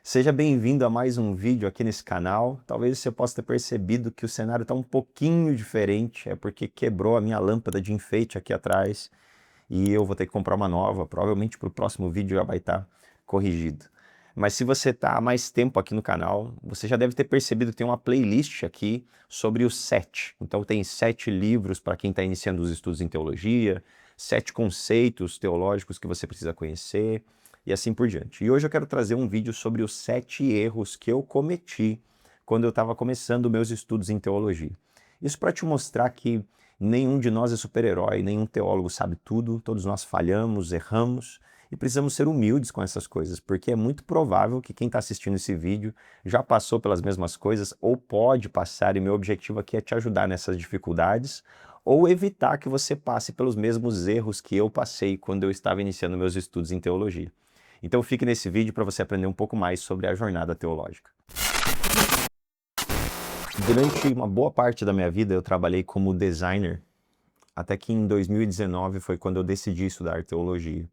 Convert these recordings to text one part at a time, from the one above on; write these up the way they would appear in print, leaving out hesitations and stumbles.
Seja bem-vindo a mais um vídeo aqui nesse canal. Talvez você possa ter percebido que o cenário está um pouquinho diferente, é porque quebrou a minha lâmpada de enfeite aqui atrás e eu vou ter que comprar uma nova, provavelmente para o próximo vídeo já vai estar corrigido. Mas se você está há mais tempo aqui no canal, você já deve ter percebido que tem uma playlist aqui sobre os 7. Então tem 7 livros para quem está iniciando os estudos em teologia, 7 conceitos teológicos que você precisa conhecer, e assim por diante. E hoje eu quero trazer um vídeo sobre os 7 erros que eu cometi quando eu estava começando meus estudos em teologia. Isso para te mostrar que nenhum de nós é super-herói, nenhum teólogo sabe tudo, todos nós falhamos, erramos e precisamos ser humildes com essas coisas, porque é muito provável que quem está assistindo esse vídeo já passou pelas mesmas coisas ou pode passar, e meu objetivo aqui é te ajudar nessas dificuldades ou evitar que você passe pelos mesmos erros que eu passei quando eu estava iniciando meus estudos em teologia. Então fique nesse vídeo para você aprender um pouco mais sobre a jornada teológica. Durante uma boa parte da minha vida eu trabalhei como designer, até que em 2019 foi quando eu decidi estudar teologia.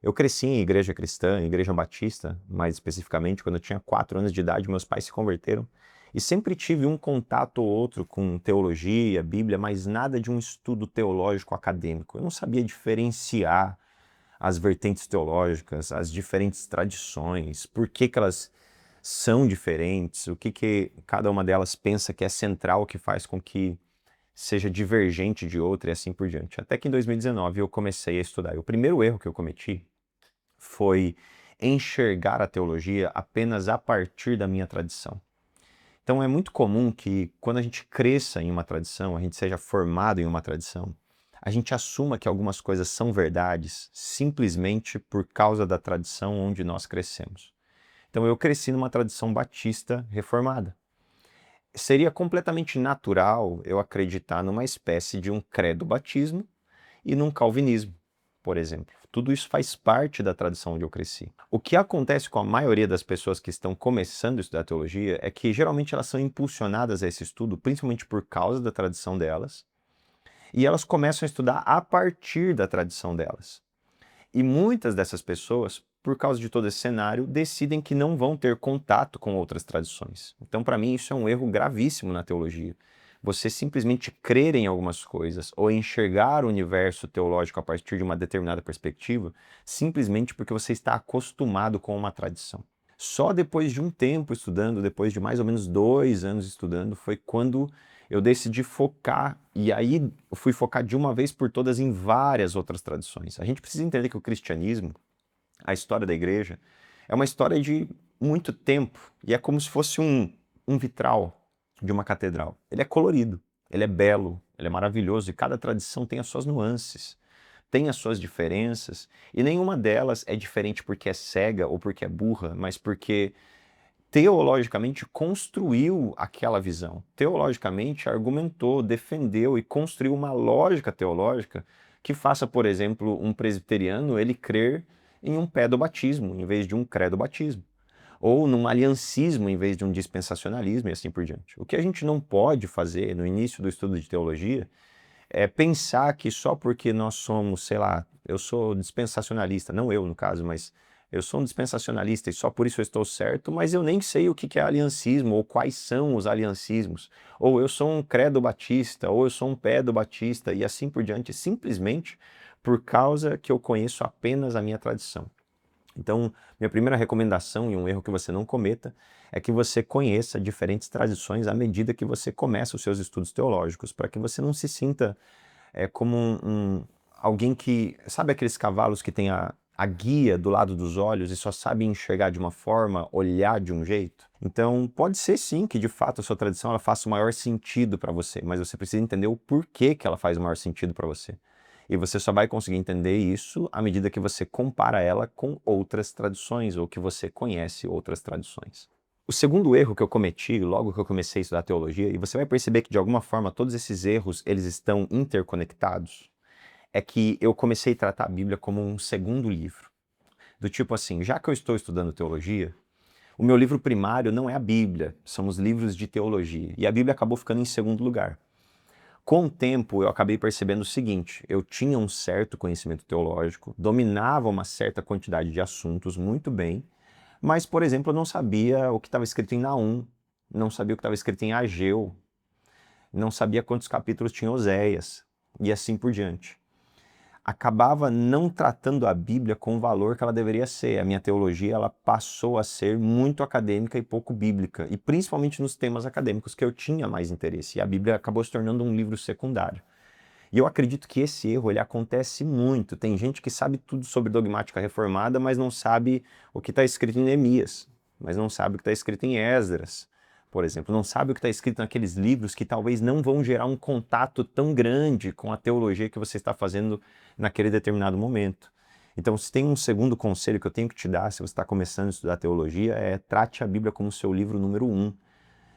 Eu cresci em igreja cristã, em igreja batista, mais especificamente, quando eu tinha 4 anos de idade, meus pais se converteram, e sempre tive um contato ou outro com teologia, Bíblia, mas nada de um estudo teológico acadêmico. Eu não sabia diferenciar as vertentes teológicas, as diferentes tradições, por que elas são diferentes, o que cada uma delas pensa que é central, que faz com que seja divergente de outra e assim por diante. Até que em 2019 eu comecei a estudar. E o primeiro erro que eu cometi foi enxergar a teologia apenas a partir da minha tradição. Então é muito comum que quando a gente cresça em uma tradição, a gente seja formado em uma tradição, a gente assuma que algumas coisas são verdades simplesmente por causa da tradição onde nós crescemos. Então eu cresci numa tradição batista reformada. Seria completamente natural eu acreditar numa espécie de um credo-batismo e num calvinismo, por exemplo. Tudo isso faz parte da tradição onde eu cresci. O que acontece com a maioria das pessoas que estão começando a estudar teologia é que geralmente elas são impulsionadas a esse estudo, principalmente por causa da tradição delas, e elas começam a estudar a partir da tradição delas. E muitas dessas pessoas, por causa de todo esse cenário, decidem que não vão ter contato com outras tradições. Então, para mim, isso é um erro gravíssimo na teologia. Você simplesmente crer em algumas coisas ou enxergar o universo teológico a partir de uma determinada perspectiva, simplesmente porque você está acostumado com uma tradição. Só depois de um tempo estudando, depois de mais ou menos 2 anos estudando, foi quando eu decidi focar, e aí eu fui focar de uma vez por todas em várias outras tradições. A gente precisa entender que o cristianismo, a história da igreja, é uma história de muito tempo, e é como se fosse um vitral de uma catedral. Ele é colorido, ele é belo, ele é maravilhoso, e cada tradição tem as suas nuances, tem as suas diferenças, e nenhuma delas é diferente porque é cega ou porque é burra, mas porque teologicamente construiu aquela visão. Teologicamente argumentou, defendeu e construiu uma lógica teológica que faça, por exemplo, um presbiteriano ele crer em um pedobatismo em vez de um credobatismo, ou num aliancismo em vez de um dispensacionalismo e assim por diante. O que a gente não pode fazer no início do estudo de teologia é pensar que só porque nós somos, sei lá, eu sou dispensacionalista, não eu no caso, mas eu sou um dispensacionalista e só por isso eu estou certo, mas eu nem sei o que é aliancismo ou quais são os aliancismos. Ou eu sou um credo batista, ou eu sou um pedo batista e assim por diante, simplesmente por causa que eu conheço apenas a minha tradição. Então, minha primeira recomendação, e um erro que você não cometa, é que você conheça diferentes tradições à medida que você começa os seus estudos teológicos, para que você não se sinta como alguém que... Sabe aqueles cavalos que tem a guia do lado dos olhos e só sabe enxergar de uma forma, olhar de um jeito? Então, pode ser sim que de fato a sua tradição ela faça o maior sentido para você, mas você precisa entender o porquê que ela faz o maior sentido para você. E você só vai conseguir entender isso à medida que você compara ela com outras tradições ou que você conhece outras tradições. O segundo erro que eu cometi logo que eu comecei a estudar teologia, e você vai perceber que de alguma forma todos esses erros eles estão interconectados, é que eu comecei a tratar a Bíblia como um segundo livro. Do tipo assim, já que eu estou estudando teologia, o meu livro primário não é a Bíblia, são os livros de teologia. E a Bíblia acabou ficando em segundo lugar. Com o tempo, eu acabei percebendo o seguinte: eu tinha um certo conhecimento teológico, dominava uma certa quantidade de assuntos muito bem, Mas, por exemplo, eu não sabia o que estava escrito em Naum, não sabia o que estava escrito em Ageu, não sabia quantos capítulos tinha Oséias, e assim por diante. Acabava não tratando a Bíblia com o valor que ela deveria ser. A minha teologia ela passou a ser muito acadêmica e pouco bíblica, e principalmente nos temas acadêmicos que eu tinha mais interesse. E a Bíblia acabou se tornando um livro secundário. E eu acredito que esse erro ele acontece muito. Tem gente que sabe tudo sobre dogmática reformada, mas não sabe o que está escrito em Neemias, mas não sabe o que está escrito em Esdras, por exemplo. Não sabe o que está escrito naqueles livros que talvez não vão gerar um contato tão grande com a teologia que você está fazendo naquele determinado momento. Então, se tem um segundo conselho que eu tenho que te dar, se você está começando a estudar teologia, é trate a Bíblia como seu livro número 1.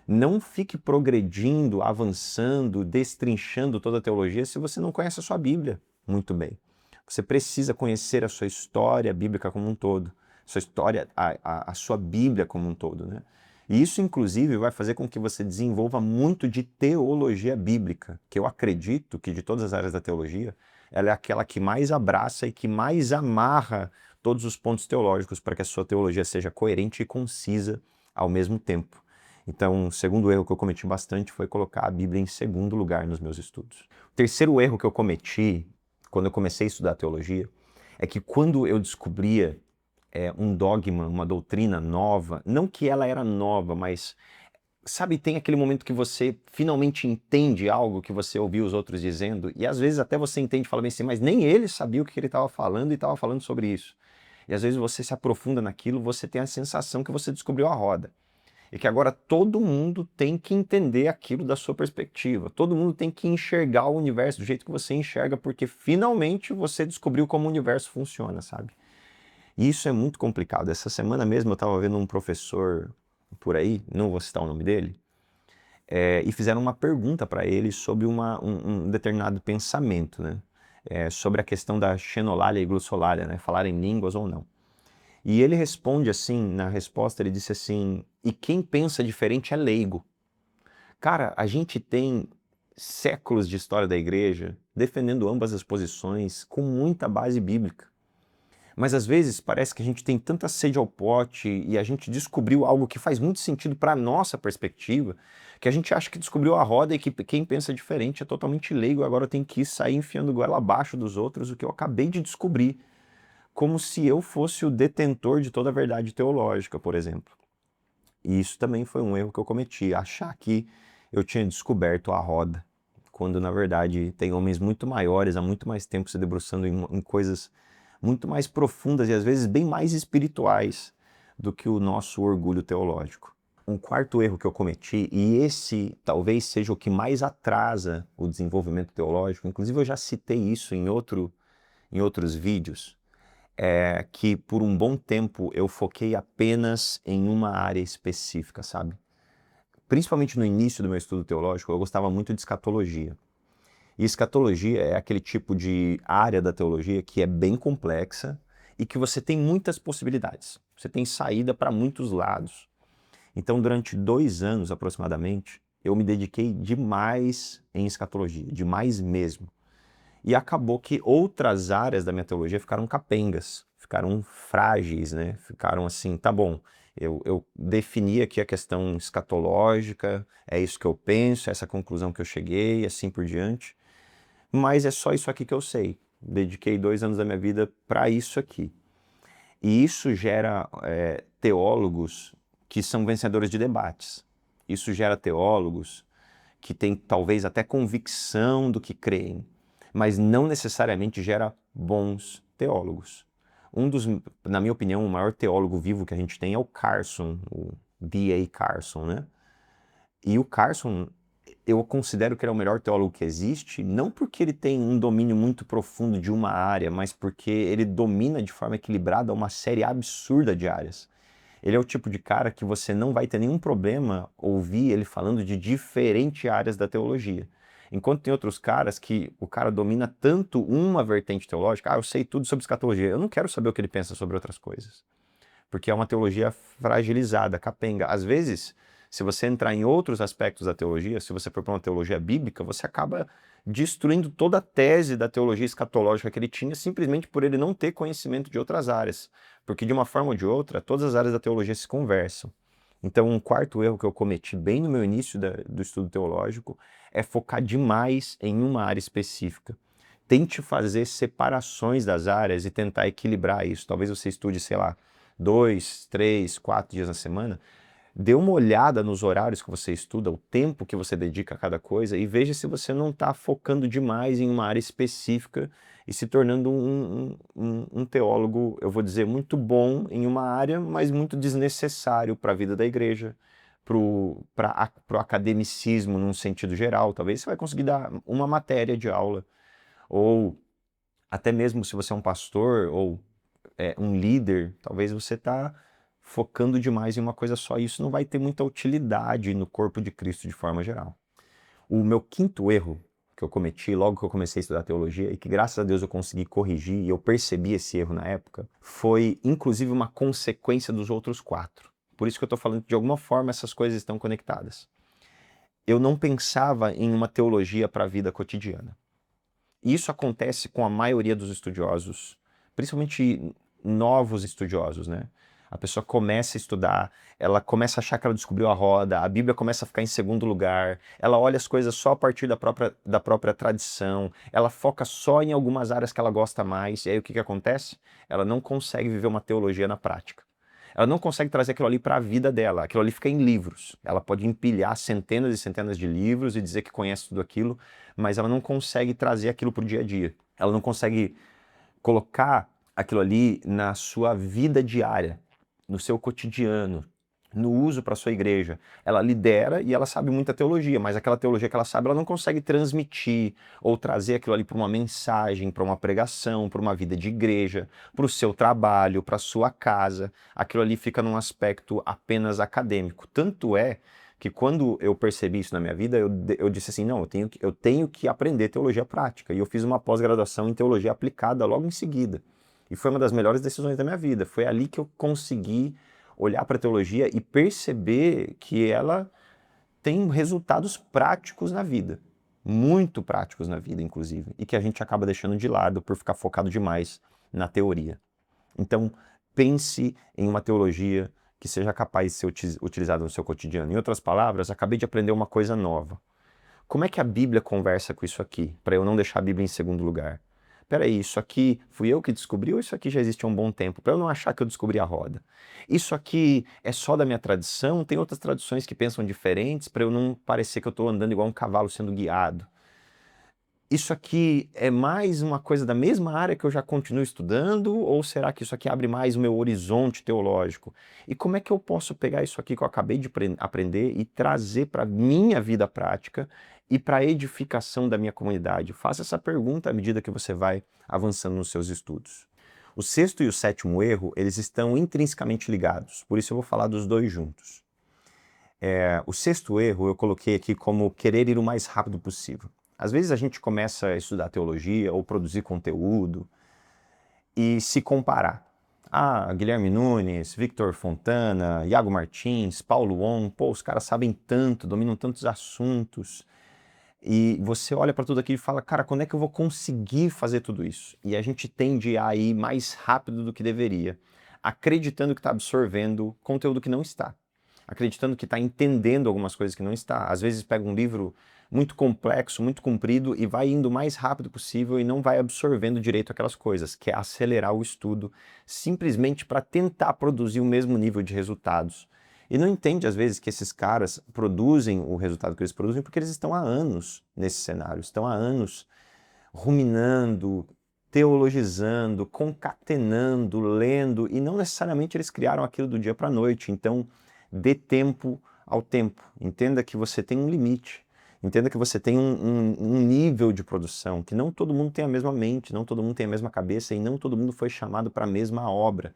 Não fique progredindo, avançando, destrinchando toda a teologia se você não conhece a sua Bíblia muito bem. Você precisa conhecer a sua história bíblica como um todo, sua história, a sua Bíblia como um todo, né? E isso, inclusive, vai fazer com que você desenvolva muito de teologia bíblica, que eu acredito que de todas as áreas da teologia, ela é aquela que mais abraça e que mais amarra todos os pontos teológicos para que a sua teologia seja coerente e concisa ao mesmo tempo. Então, o segundo erro que eu cometi bastante foi colocar a Bíblia em segundo lugar nos meus estudos. O terceiro erro que eu cometi quando eu comecei a estudar teologia é que quando eu descobria um dogma, uma doutrina nova, não que ela era nova, mas sabe, tem aquele momento que você finalmente entende algo que você ouviu os outros dizendo, e às vezes até você entende e fala bem assim, mas nem ele sabia o que ele estava falando e estava falando sobre isso. E às vezes você se aprofunda naquilo, você tem a sensação que você descobriu a roda. E que agora todo mundo tem que entender aquilo da sua perspectiva. Todo mundo tem que enxergar o universo do jeito que você enxerga, porque finalmente você descobriu como o universo funciona, sabe? E isso é muito complicado. Essa semana mesmo eu estava vendo um professor por aí, não vou citar o nome dele, e fizeram uma pergunta para ele sobre um determinado pensamento, né? Sobre a questão da xenolalia e glossolalia, né? Falar em línguas ou não. E ele responde assim, na resposta ele disse assim, e quem pensa diferente é leigo. Cara, a gente tem séculos de história da igreja defendendo ambas as posições com muita base bíblica. Mas às vezes parece que a gente tem tanta sede ao pote e a gente descobriu algo que faz muito sentido para a nossa perspectiva, que a gente acha que descobriu a roda e que quem pensa diferente é totalmente leigo, agora tem que sair enfiando goela abaixo dos outros o que eu acabei de descobrir, como se eu fosse o detentor de toda a verdade teológica, por exemplo. E isso também foi um erro que eu cometi, achar que eu tinha descoberto a roda, quando na verdade tem homens muito maiores, há muito mais tempo se debruçando em coisas muito mais profundas e às vezes bem mais espirituais do que o nosso orgulho teológico. Um quarto erro que eu cometi, e esse talvez seja o que mais atrasa o desenvolvimento teológico, inclusive eu já citei isso em outros vídeos, é que por um bom tempo eu foquei apenas em uma área específica, sabe? Principalmente no início do meu estudo teológico, eu gostava muito de escatologia. E escatologia é aquele tipo de área da teologia que é bem complexa e que você tem muitas possibilidades. Você tem saída para muitos lados. Então, durante 2 anos aproximadamente, eu me dediquei demais em escatologia, demais mesmo. E acabou que outras áreas da minha teologia ficaram capengas, ficaram frágeis, né? Ficaram assim, tá bom, eu defini aqui a questão escatológica, é isso que eu penso, é essa conclusão que eu cheguei, e assim por diante. Mas é só isso aqui que eu sei. Dediquei 2 anos da minha vida para isso aqui. E isso gera teólogos que são vencedores de debates. Isso gera teólogos que têm talvez até convicção do que creem, mas não necessariamente gera bons teólogos. Na minha opinião, o maior teólogo vivo que a gente tem é o Carson, o D.A. Carson, né? E o Carson, eu considero que ele é o melhor teólogo que existe, não porque ele tem um domínio muito profundo de uma área, mas porque ele domina de forma equilibrada uma série absurda de áreas. Ele é o tipo de cara que você não vai ter nenhum problema ouvir ele falando de diferentes áreas da teologia. Enquanto tem outros caras que o cara domina tanto uma vertente teológica, eu sei tudo sobre escatologia, eu não quero saber o que ele pensa sobre outras coisas. Porque é uma teologia fragilizada, capenga. Às vezes, se você entrar em outros aspectos da teologia, se você for para uma teologia bíblica, você acaba destruindo toda a tese da teologia escatológica que ele tinha, simplesmente por ele não ter conhecimento de outras áreas. Porque de uma forma ou de outra, todas as áreas da teologia se conversam. Então, um quarto erro que eu cometi bem no meu início do estudo teológico é focar demais em uma área específica. Tente fazer separações das áreas e tentar equilibrar isso. Talvez você estude, sei lá, 2, 3, 4 dias na semana. Dê uma olhada nos horários que você estuda, o tempo que você dedica a cada coisa e veja se você não está focando demais em uma área específica e se tornando um teólogo, eu vou dizer, muito bom em uma área, mas muito desnecessário para a vida da igreja, para o academicismo num sentido geral. Talvez você vai conseguir dar uma matéria de aula, ou até mesmo se você é um pastor ou um líder, talvez você está focando demais em uma coisa só, e isso não vai ter muita utilidade no corpo de Cristo de forma geral. O meu quinto erro que eu cometi logo que eu comecei a estudar teologia, e que graças a Deus eu consegui corrigir, e eu percebi esse erro na época, foi inclusive uma consequência dos outros 4. Por isso que eu estou falando que de alguma forma essas coisas estão conectadas. Eu não pensava em uma teologia para a vida cotidiana. E isso acontece com a maioria dos estudiosos, principalmente novos estudiosos, né? A pessoa começa a estudar, ela começa a achar que ela descobriu a roda, a Bíblia começa a ficar em segundo lugar, ela olha as coisas só a partir da própria tradição, ela foca só em algumas áreas que ela gosta mais, e aí o que acontece? Ela não consegue viver uma teologia na prática. Ela não consegue trazer aquilo ali para a vida dela, aquilo ali fica em livros. Ela pode empilhar centenas e centenas de livros e dizer que conhece tudo aquilo, mas ela não consegue trazer aquilo para o dia a dia. Ela não consegue colocar aquilo ali na sua vida diária, no seu cotidiano, no uso para a sua igreja. Ela lidera e ela sabe muita teologia, mas aquela teologia que ela sabe, ela não consegue transmitir ou trazer aquilo ali para uma mensagem, para uma pregação, para uma vida de igreja, para o seu trabalho, para a sua casa. Aquilo ali fica num aspecto apenas acadêmico. Tanto é que quando eu percebi isso na minha vida, eu disse assim, não, eu tenho que aprender teologia prática. E eu fiz uma pós-graduação em teologia aplicada logo em seguida. E foi uma das melhores decisões da minha vida. Foi ali que eu consegui olhar para a teologia e perceber que ela tem resultados práticos na vida. Muito práticos na vida, inclusive. E que a gente acaba deixando de lado por ficar focado demais na teoria. Então, pense em uma teologia que seja capaz de ser utilizada no seu cotidiano. Em outras palavras, acabei de aprender uma coisa nova. Como é que a Bíblia conversa com isso aqui? Para eu não deixar a Bíblia em segundo lugar. Peraí, isso aqui fui eu que descobri ou isso aqui já existe há um bom tempo? Para eu não achar que eu descobri a roda. Isso aqui é só da minha tradição? Tem outras tradições que pensam diferentes para eu não parecer que eu estou andando igual um cavalo sendo guiado? Isso aqui é mais uma coisa da mesma área que eu já continuo estudando, ou será que isso aqui abre mais o meu horizonte teológico? E como é que eu posso pegar isso aqui que eu acabei de aprender e trazer para a minha vida prática e para a edificação da minha comunidade? Faça essa pergunta à medida que você vai avançando nos seus estudos. O sexto e o sétimo erro, eles estão intrinsecamente ligados, por isso eu vou falar dos dois juntos. O sexto erro eu coloquei aqui como querer ir o mais rápido possível. Às vezes a gente começa a estudar teologia ou produzir conteúdo e se comparar. Ah, Guilherme Nunes, Victor Fontana, Iago Martins, Paulo On, pô, os caras sabem tanto, dominam tantos assuntos. E você olha para tudo aquilo e fala, cara, quando é que eu vou conseguir fazer tudo isso? E a gente tende a ir mais rápido do que deveria, acreditando que está absorvendo conteúdo que não está. Acreditando que está entendendo algumas coisas que não está. Às vezes pega um livro muito complexo, muito comprido e vai indo o mais rápido possível e não vai absorvendo direito aquelas coisas, que é acelerar o estudo simplesmente para tentar produzir o mesmo nível de resultados. E não entende, às vezes, que esses caras produzem o resultado que eles produzem porque eles estão há anos nesse cenário, estão há anos ruminando, teologizando, concatenando, lendo, e não necessariamente eles criaram aquilo do dia para a noite. Então, dê tempo ao tempo. Entenda que você tem um limite. Entenda que você tem um nível de produção, que não todo mundo tem a mesma mente, não todo mundo tem a mesma cabeça e não todo mundo foi chamado para a mesma obra.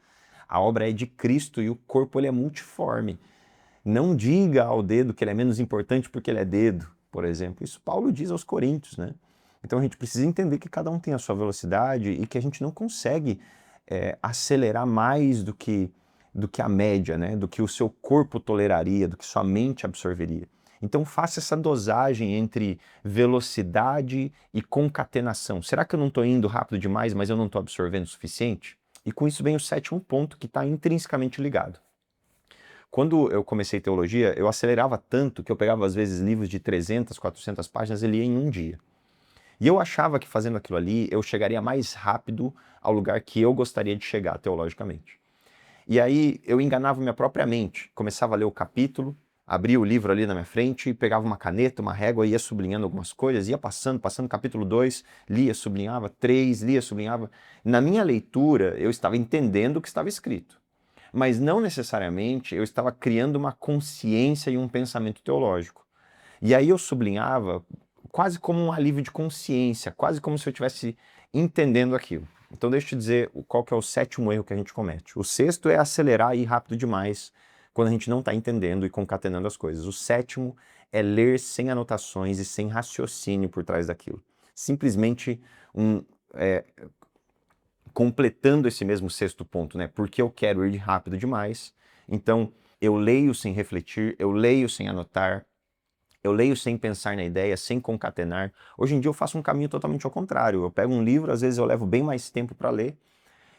A obra é de Cristo e o corpo ele é multiforme. Não diga ao dedo que ele é menos importante porque ele é dedo, por exemplo. Isso Paulo diz aos Coríntios, né? Então a gente precisa entender que cada um tem a sua velocidade e que a gente não consegue acelerar mais do que a média, né? Do que o seu corpo toleraria, do que sua mente absorveria. Então faça essa dosagem entre velocidade e concatenação. Será que eu não estou indo rápido demais, mas eu não estou absorvendo o suficiente? E com isso vem o sétimo ponto, que está intrinsecamente ligado. Quando eu comecei teologia, eu acelerava tanto que eu pegava às vezes livros de 300, 400 páginas e lia em um dia. E eu achava que fazendo aquilo ali eu chegaria mais rápido ao lugar que eu gostaria de chegar teologicamente. E aí eu enganava minha própria mente, começava a ler o capítulo, abria o livro ali na minha frente, pegava uma caneta, uma régua, ia sublinhando algumas coisas, ia passando capítulo 2, lia, sublinhava, 3, lia, sublinhava. Na minha leitura eu estava entendendo o que estava escrito, mas não necessariamente eu estava criando uma consciência e um pensamento teológico. E aí eu sublinhava quase como um alívio de consciência, quase como se eu estivesse entendendo aquilo. Então deixa eu te dizer qual que é o sétimo erro que a gente comete. O sexto é acelerar e ir rápido demais quando a gente não está entendendo e concatenando as coisas. O sétimo é ler sem anotações e sem raciocínio por trás daquilo. Simplesmente completando esse mesmo sexto ponto, né? Porque eu quero ir rápido demais, então eu leio sem refletir, eu leio sem anotar, eu leio sem pensar na ideia, sem concatenar. Hoje em dia eu faço um caminho totalmente ao contrário. Eu pego um livro, às vezes eu levo bem mais tempo para ler,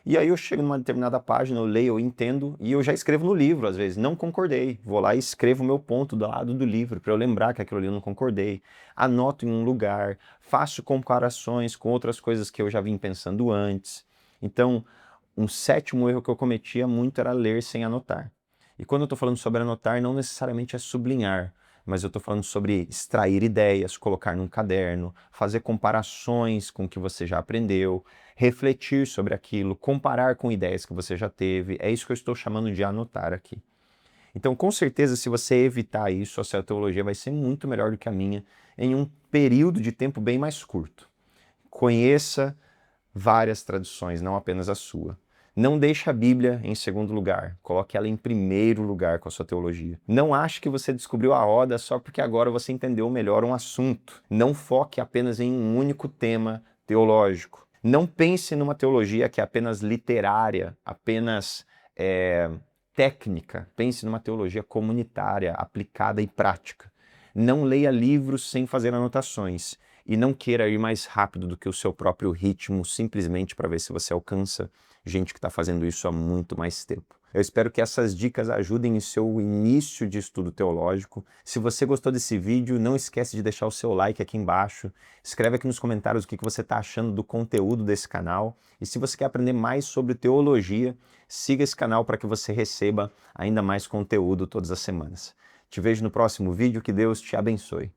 e aí eu chego numa determinada página, eu leio, eu entendo, e eu já escrevo no livro, às vezes. Não concordei. Vou lá e escrevo o meu ponto do lado do livro, para eu lembrar que aquilo ali eu não concordei. Anoto em um lugar, faço comparações com outras coisas que eu já vim pensando antes. Então, um sétimo erro que eu cometia muito era ler sem anotar. E quando eu estou falando sobre anotar, não necessariamente é sublinhar, mas eu estou falando sobre extrair ideias, colocar num caderno, fazer comparações com o que você já aprendeu, refletir sobre aquilo, comparar com ideias que você já teve. É isso que eu estou chamando de anotar aqui. Então, com certeza, se você evitar isso, a sua teologia vai ser muito melhor do que a minha em um período de tempo bem mais curto. Conheça várias tradições, não apenas a sua. Não deixe a Bíblia em segundo lugar, coloque ela em primeiro lugar com a sua teologia. Não ache que você descobriu a roda só porque agora você entendeu melhor um assunto. Não foque apenas em um único tema teológico. Não pense numa teologia que é apenas literária, apenas técnica. Pense numa teologia comunitária, aplicada e prática. Não leia livros sem fazer anotações. E não queira ir mais rápido do que o seu próprio ritmo, simplesmente para ver se você alcança gente que está fazendo isso há muito mais tempo. Eu espero que essas dicas ajudem em seu início de estudo teológico. Se você gostou desse vídeo, não esquece de deixar o seu like aqui embaixo. Escreve aqui nos comentários o que você está achando do conteúdo desse canal. E se você quer aprender mais sobre teologia, siga esse canal para que você receba ainda mais conteúdo todas as semanas. Te vejo no próximo vídeo, que Deus te abençoe.